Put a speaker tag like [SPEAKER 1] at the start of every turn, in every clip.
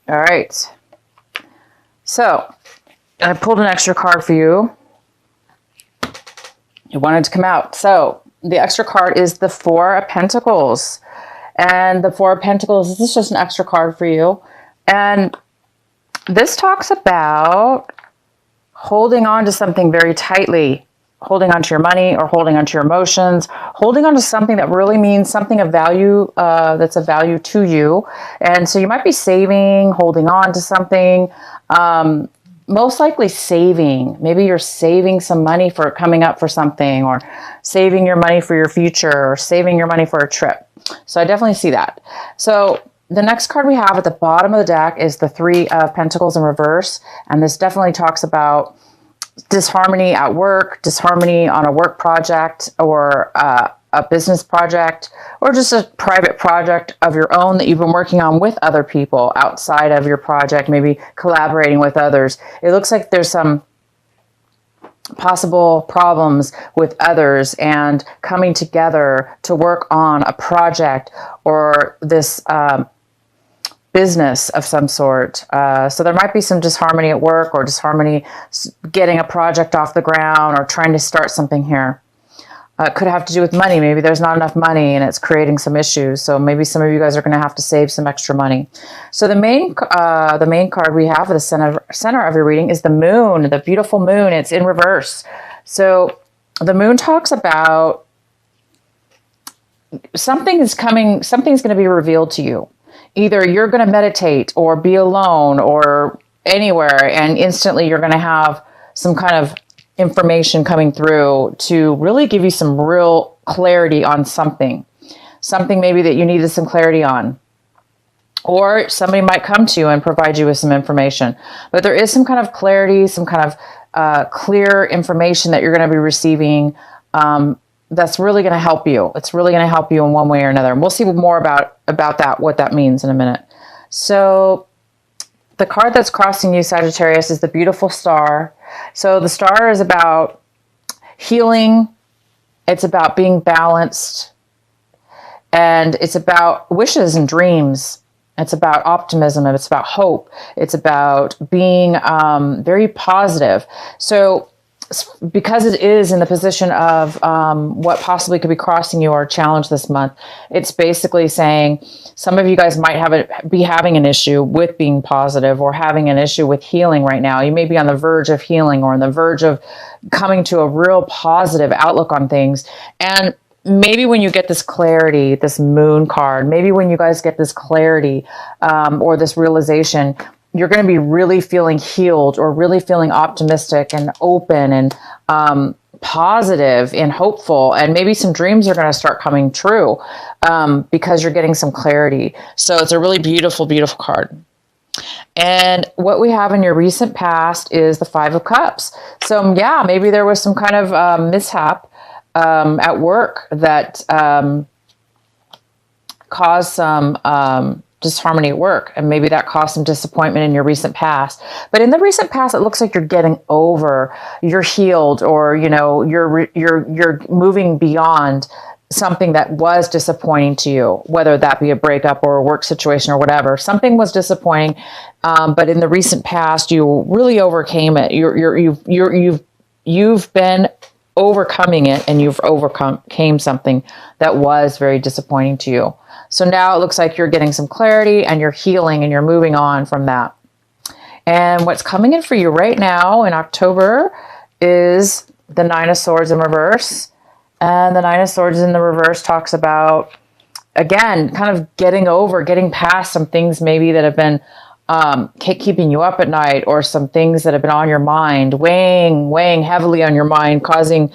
[SPEAKER 1] All right. So I pulled an extra card for you. You wanted to come out. So the extra card is the Four of Pentacles. And the Four of Pentacles, this is just an extra card for you. And this talks about holding on to something very tightly, holding on to your money or holding on to your emotions, holding on to something that really means something of value, that's of value to you. And so you might be saving, holding on to something, most likely saving. Maybe you're saving some money for coming up for something, or saving your money for your future, or saving your money for a trip. So I definitely see that. So the next card we have at the bottom of the deck is the Three of Pentacles in reverse. And this definitely talks about disharmony at work, disharmony on a work project, or a business project, or just a private project of your own that you've been working on with other people outside of your project, maybe collaborating with others. It looks like there's some possible problems with others and coming together to work on a project or this business of some sort. So there might be some disharmony at work, or disharmony getting a project off the ground, or trying to start something here. It could have to do with money. Maybe there's not enough money and it's creating some issues. So maybe some of you guys are going to have to save some extra money. So the main card we have at the center of your reading is the Moon, the beautiful Moon. It's in reverse. So the Moon talks about something is coming, something's going to be revealed to you. Either you're going to meditate or be alone or anywhere, and instantly you're going to have some kind of information coming through to really give you some real clarity on something maybe that you needed some clarity on, or somebody might come to you and provide you with some information. But there is some kind of clarity, some kind of clear information that you're going to be receiving, that's really going to help you. It's really going to help you in one way or another. And we'll see more about that, what that means in a minute. So the card that's crossing you, Sagittarius, is the beautiful Star. So the Star is about healing. It's about being balanced. And it's about wishes and dreams. It's about optimism. It's about hope. It's about being very positive. So because it is in the position of what possibly could be crossing you or a challenge this month, it's basically saying some of you guys might be having an issue with being positive, or having an issue with healing right now. You may be on the verge of healing, or on the verge of coming to a real positive outlook on things. And maybe when you get this clarity, this Moon card, maybe when you guys get this clarity or this realization, you're going to be really feeling healed, or really feeling optimistic and open and positive and hopeful. And maybe some dreams are going to start coming true because you're getting some clarity. So it's a really beautiful, beautiful card. And what we have in your recent past is the Five of Cups. So yeah, maybe there was some kind of mishap at work that caused some disharmony at work, and maybe that caused some disappointment in your recent past. But in the recent past, it looks like you're getting over, you're healed, or you're moving beyond something that was disappointing to you, whether that be a breakup or a work situation or whatever. Something was disappointing, but in the recent past, you really overcame it. You've been overcoming it, and you've overcame something that was very disappointing to you. So now it looks like you're getting some clarity, and you're healing, and you're moving on from that. And what's coming in for you right now in October is the Nine of Swords in reverse. And the Nine of Swords in the reverse talks about, again, kind of getting past some things maybe that have been keeping you up at night, or some things that have been on your mind, weighing heavily on your mind, causing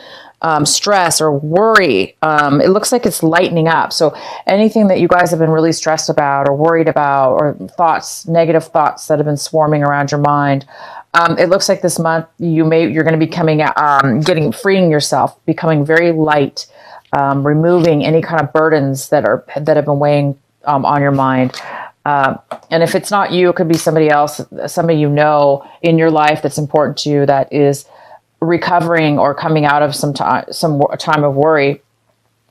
[SPEAKER 1] stress or worry. It looks like it's lightening up. So anything that you guys have been really stressed about or worried about, or negative thoughts that have been swarming around your mind, it looks like this month you're going to be freeing yourself, becoming very light, removing any kind of burdens that have been weighing on your mind. And if it's not you, it could be somebody else, somebody you know in your life that's important to you, that is recovering or coming out of some time of worry.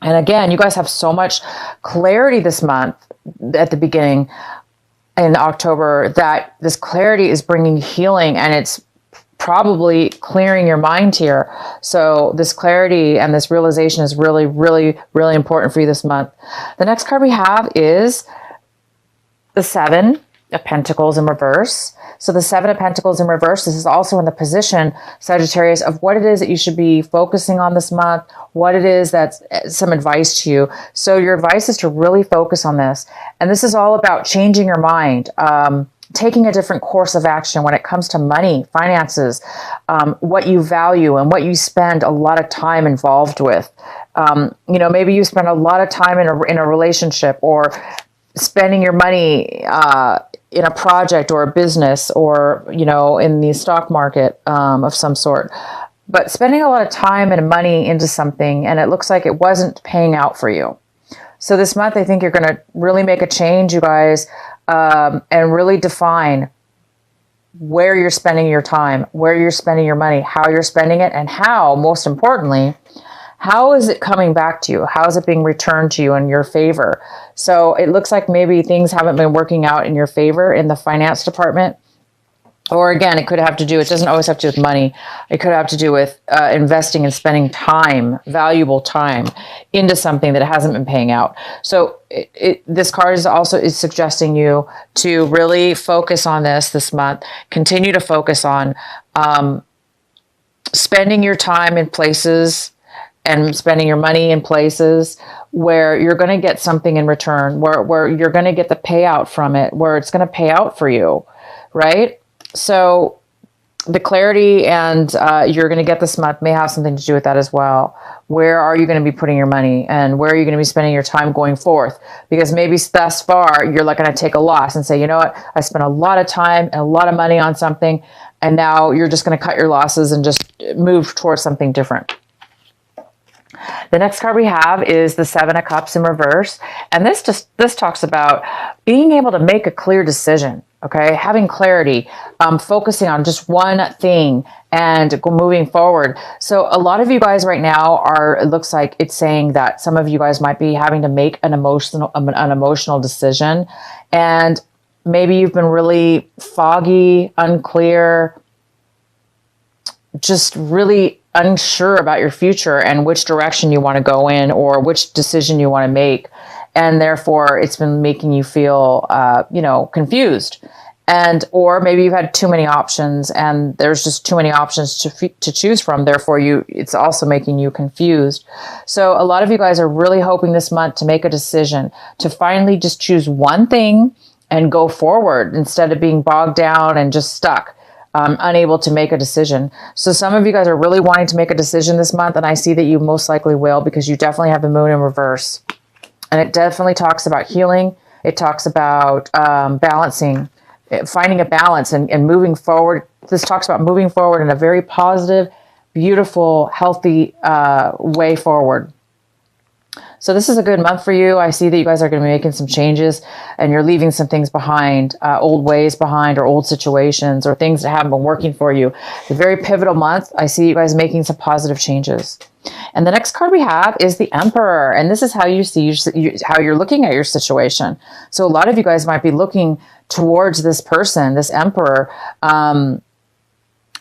[SPEAKER 1] And again, you guys have so much clarity this month at the beginning. in October, that this clarity is bringing healing, and it's probably clearing your mind here. So this clarity and this realization is really, really, really important for you this month. The next card we have is the Seven of Pentacles in reverse. So the Seven of Pentacles in reverse, this is also in the position, Sagittarius, of what it is that you should be focusing on this month, what it is that's some advice to you. So your advice is to really focus on this. And this is all about changing your mind, taking a different course of action when it comes to money, finances, what you value and what you spend a lot of time involved with. Maybe you spend a lot of time in a relationship, or spending your money in a project or a business, or, in the stock market of some sort. But spending a lot of time and money into something, and it looks like it wasn't paying out for you. So this month, I think you're going to really make a change, you guys, and really define where you're spending your time, where you're spending your money, how you're spending it, and how, most importantly, how is it coming back to you? How is it being returned to you in your favor? So it looks like maybe things haven't been working out in your favor in the finance department. Or again, it could have to do, it doesn't always have to do with money. It could have to do with investing and spending time, valuable time, into something that hasn't been paying out. So this card is suggesting you to really focus on this month. Continue to focus on spending your time in places and spending your money in places where you're going to get something in return, where you're going to get the payout from it, where it's going to pay out for you, right? So the clarity and you're going to get this month may have something to do with that as well. Where are you going to be putting your money, and where are you going to be spending your time going forth? Because maybe thus far you're like going to take a loss and say, you know what, I spent a lot of time and a lot of money on something, and now you're just going to cut your losses and just move towards something different. The next card we have is the Seven of Cups in reverse. And this talks about being able to make a clear decision, okay? Having clarity, focusing on just one thing and moving forward. So a lot of you guys right now it looks like it's saying that some of you guys might be having to make an emotional decision. And maybe you've been really foggy, unclear, just really unsure about your future and which direction you want to go in, or which decision you want to make. And therefore it's been making you feel, confused. Or maybe you've had too many options and there's just too many options to choose from. Therefore it's also making you confused. So a lot of you guys are really hoping this month to make a decision, to finally just choose one thing and go forward instead of being bogged down and just stuck. Unable to make a decision. So some of you guys are really wanting to make a decision this month, and I see that you most likely will, because you definitely have the moon in reverse. And it definitely talks about healing. It talks about balancing, finding a balance and moving forward. This talks about moving forward in a very positive, beautiful, healthy way forward. So this is a good month for you. I see that you guys are going to be making some changes, and you're leaving some things behind, old ways behind, or old situations, or things that haven't been working for you. It's a very pivotal month. I see you guys making some positive changes. And the next card we have is the Emperor. And this is how you see how you're looking at your situation. So a lot of you guys might be looking towards this person, this Emperor,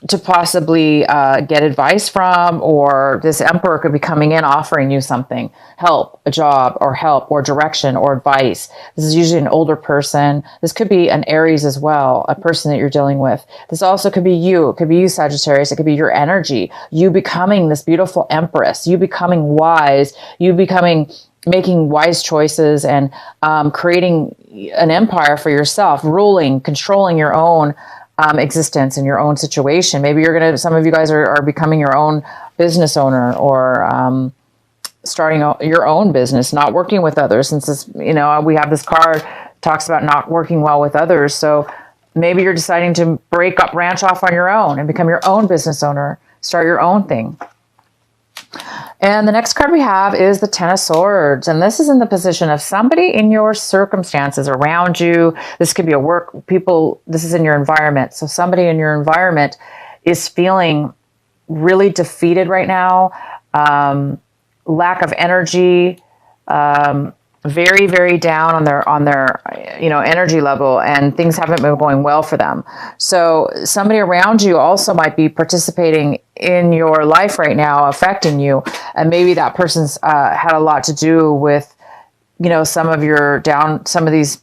[SPEAKER 1] to possibly get advice from, or this Emperor could be coming in offering you something, help, a job, or direction, or advice. This is usually an older person. This could be an Aries as well, a person that you're dealing with. This also could be you. It could be you, Sagittarius. It could be your energy. You becoming this beautiful Empress. You becoming wise. You making wise choices and creating an empire for yourself, ruling, controlling your own existence in your own situation. Maybe some of you guys are becoming your own business owner, or starting your own business, not working with others. Since this, we have this card talks about not working well with others. So maybe you're deciding to branch off on your own and become your own business owner, start your own thing. And the next card we have is the Ten of Swords. And this is in the position of somebody in your circumstances around you. This could be this is in your environment. So somebody in your environment is feeling really defeated right now, lack of energy, very, very down on their energy level, and things haven't been going well for them. So somebody around you also might be participating in your life right now, affecting you, and maybe that person's had a lot to do with some of these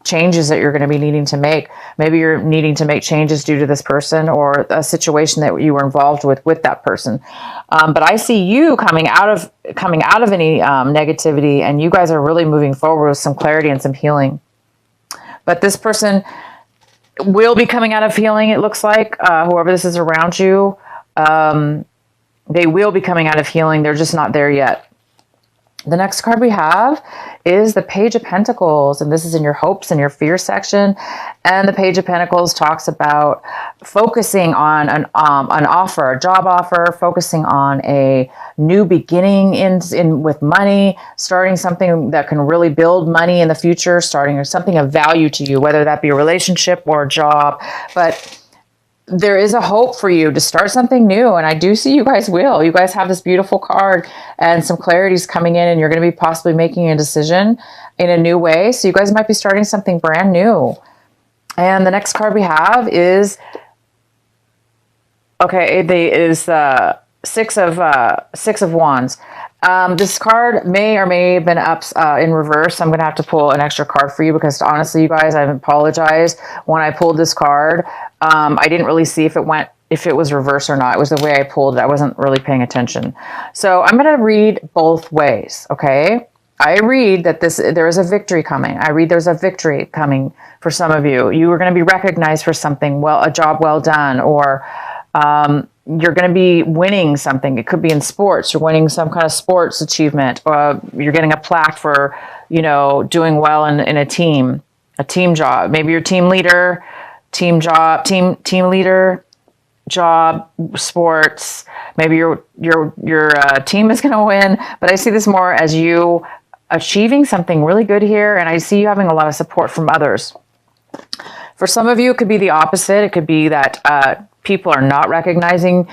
[SPEAKER 1] changes that you're going to be needing to make. Maybe you're needing to make changes due to this person or a situation that you were involved with that person. But I see you coming out of any negativity, and you guys are really moving forward with some clarity and some healing. But this person will be coming out of healing, it looks like, whoever this is around you, they will be coming out of healing. They're just not there yet. The next card we have is the Page of Pentacles, and this is in your hopes and your fear section. And the Page of Pentacles talks about focusing on an offer, a job offer, focusing on a new beginning in with money, starting something that can really build money in the future, starting something of value to you, whether that be a relationship or a job. But there is a hope for you to start something new. And I do see you guys will. You guys have this beautiful card and some clarity is coming in, and you're going to be possibly making a decision in a new way. So you guys might be starting something brand new. And the next card we have is, Six of Wands. This card may or may have been up in reverse. I'm going to have to pull an extra card for you because honestly, you guys, I apologize. When I pulled this card, I didn't really see if it was reverse or not. It was the way I pulled it. I wasn't really paying attention. So I'm going to read both ways. Okay. I read that there is a victory coming. I read there's a victory coming for some of you. You are going to be recognized for something, a job well done, or, you're going to be winning something. It could be in sports. You're winning some kind of sports achievement, or you're getting a plaque for, doing well in a team job. Maybe you're team leader, team leader, job, sports. Maybe your team is going to win. But I see this more as you achieving something really good here, and I see you having a lot of support from others. For some of you, it could be the opposite. It could be that people are not recognizing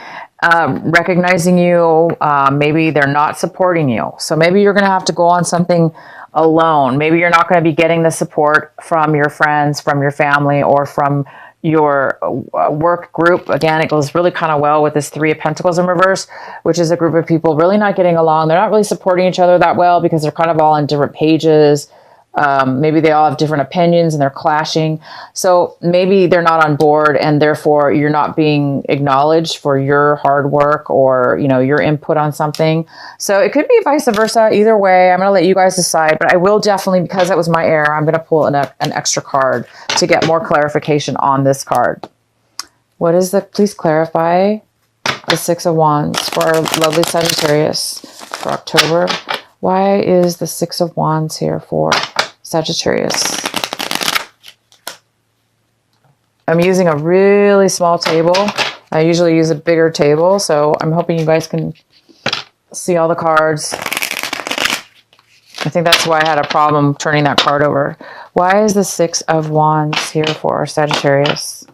[SPEAKER 1] you. Maybe they're not supporting you. So maybe you're going to have to go on something alone. Maybe you're not going to be getting the support from your friends, from your family, or from your work group. Again, it goes really kind of well with this Three of Pentacles in reverse, which is a group of people really not getting along. They're not really supporting each other that well because they're kind of all on different pages. Maybe they all have different opinions and they're clashing. So maybe they're not on board, and therefore you're not being acknowledged for your hard work or, your input on something. So it could be vice versa. Either way, I'm going to let you guys decide, but I will definitely, because that was my error, I'm going to pull an extra card to get more clarification on this card. Please clarify the Six of Wands for our lovely Sagittarius for October. Why is the Six of Wands here for Sagittarius? I'm using a really small table. I usually use a bigger table, so I'm hoping you guys can see all the cards. I think that's why I had a problem turning that card over. Why is the Six of Wands here for Sagittarius?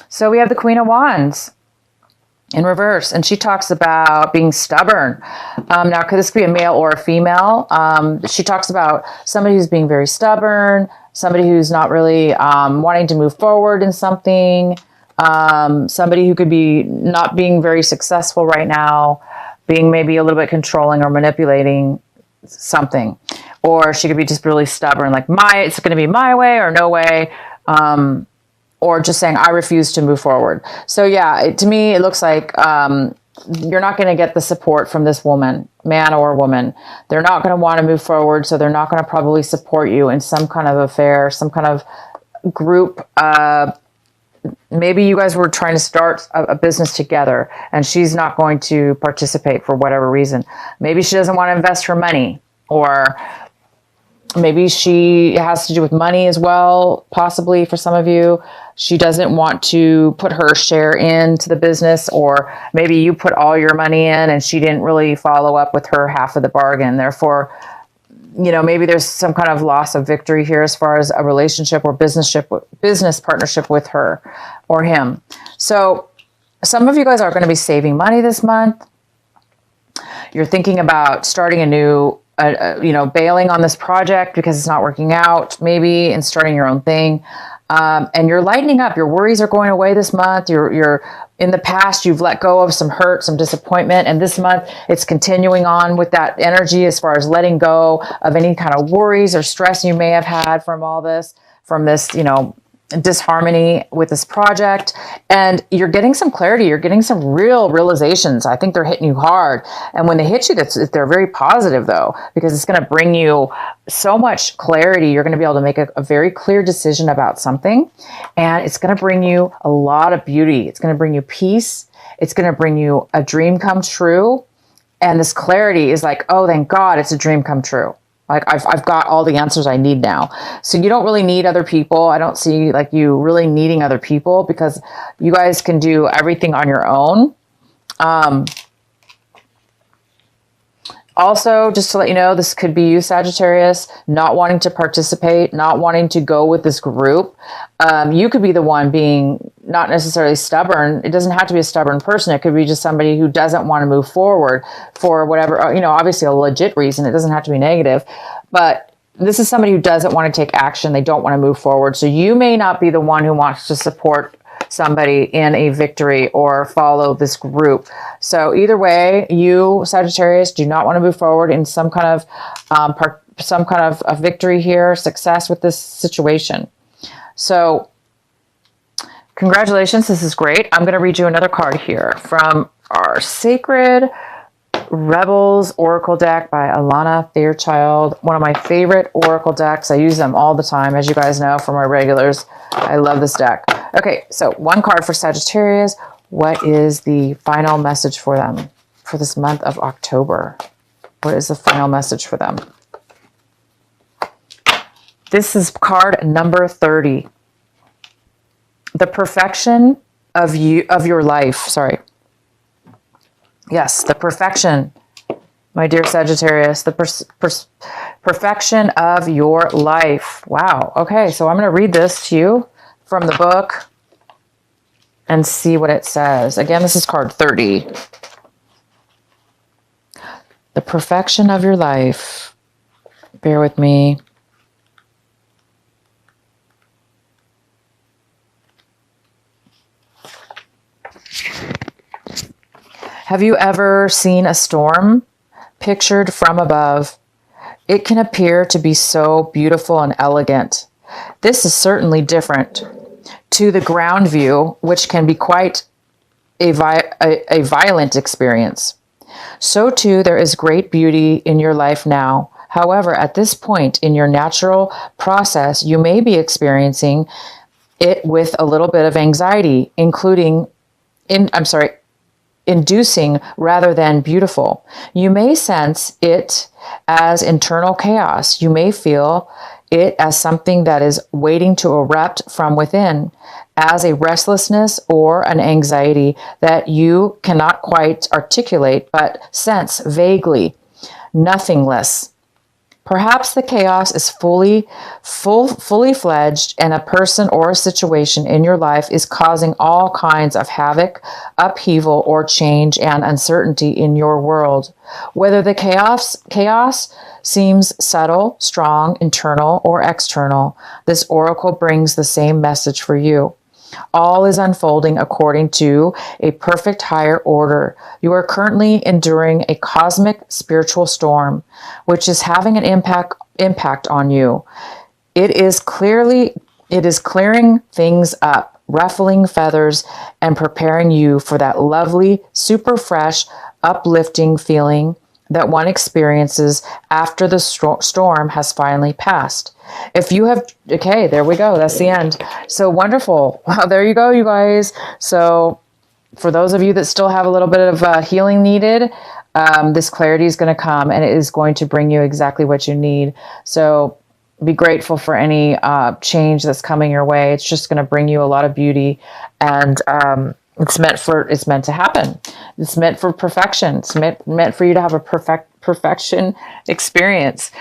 [SPEAKER 1] So we have the Queen of Wands in reverse, and she talks about being stubborn. Now, could this be a male or a female? She talks about somebody who's being very stubborn, somebody who's not really wanting to move forward in something, somebody who could be not being very successful right now, being maybe a little bit controlling or manipulating something. Or she could be just really stubborn, like it's going to be my way or no way. Or just saying, I refuse to move forward. So yeah, to me, it looks like you're not going to get the support from this woman, man or woman. They're not going to want to move forward, so they're not going to probably support you in some kind of affair, some kind of group. Maybe you guys were trying to start a business together, and she's not going to participate for whatever reason. Maybe she doesn't want to invest her money, or maybe it has to do with money as well, possibly for some of you. She doesn't want to put her share into the business, or maybe you put all your money in and she didn't really follow up with her half of the bargain. Therefore, maybe there's some kind of loss of victory here as far as a relationship or business partnership with her or him. So some of you guys are going to be saving money this month. You're thinking about starting a new, bailing on this project because it's not working out, maybe, and starting your own thing. And you're lightening up. Your worries are going away this month. You're in the past, you've let go of some hurt, some disappointment. And this month, it's continuing on with that energy as far as letting go of any kind of worries or stress you may have had from all this, from this, disharmony with this project. And you're getting some clarity. You're getting some real realizations. I think they're hitting you hard. And when they hit you, they're very positive though, because it's going to bring you so much clarity. You're going to be able to make a very clear decision about something. And it's going to bring you a lot of beauty. It's going to bring you peace. It's going to bring you a dream come true. And this clarity is like, oh, thank God it's a dream come true. Like I've got all the answers I need now. So you don't really need other people. I don't see like you really needing other people because you guys can do everything on your own. Also, just to let you know, this could be you, Sagittarius, not wanting to participate, not wanting to go with this group. You could be the one being not necessarily stubborn. It doesn't have to be a stubborn person. It could be just somebody who doesn't want to move forward for whatever, obviously a legit reason. It doesn't have to be negative, but this is somebody who doesn't want to take action. They don't want to move forward. So you may not be the one who wants to support somebody in a victory or follow this group. So either way, you, Sagittarius, do not want to move forward in some kind of a victory here, success with this situation. So congratulations. This is great. I'm going to read you another card here from our Sacred Rebels Oracle deck by Alana Fairchild. One of my favorite Oracle decks. I use them all the time, as you guys know, for my regulars. I love this deck. Okay, so one card for Sagittarius. What is the final message for them for this month of October? What is the final message for them? This is card number 30. The perfection of your life. Sorry. Yes, the perfection, my dear Sagittarius, the perfection of your life. Wow. Okay, so I'm going to read this to you from the book and see what it says. Again, this is card 30. The perfection of your life. Bear with me. Have you ever seen a storm pictured from above? It can appear to be so beautiful and elegant. This is certainly different to the ground view, which can be quite a violent experience. So too, there is great beauty in your life now. However, at this point in your natural process, you may be experiencing it with a little bit of anxiety, inducing rather than beautiful. You may sense it as internal chaos. You may feel it as something that is waiting to erupt from within, as a restlessness or an anxiety that you cannot quite articulate but sense vaguely, nothingness. Perhaps the chaos is fully fledged, and a person or a situation in your life is causing all kinds of havoc, upheaval, or change and uncertainty in your world. Whether the chaos seems subtle, strong, internal, or external, this oracle brings the same message for you. All is unfolding according to a perfect higher order. You are currently enduring a cosmic spiritual storm, which is having an impact on you. It is clearing things up, ruffling feathers, and preparing you for that lovely, super fresh, uplifting feeling that one experiences after the storm has finally passed. If you have, okay, there we go. That's the end. So wonderful. Wow, there you go, you guys. So for those of you that still have a little bit of healing needed, this clarity is going to come and it is going to bring you exactly what you need. So be grateful for any change that's coming your way. It's just going to bring you a lot of beauty, and it's meant to happen. It's meant for perfection. It's meant for you to have a perfection experience.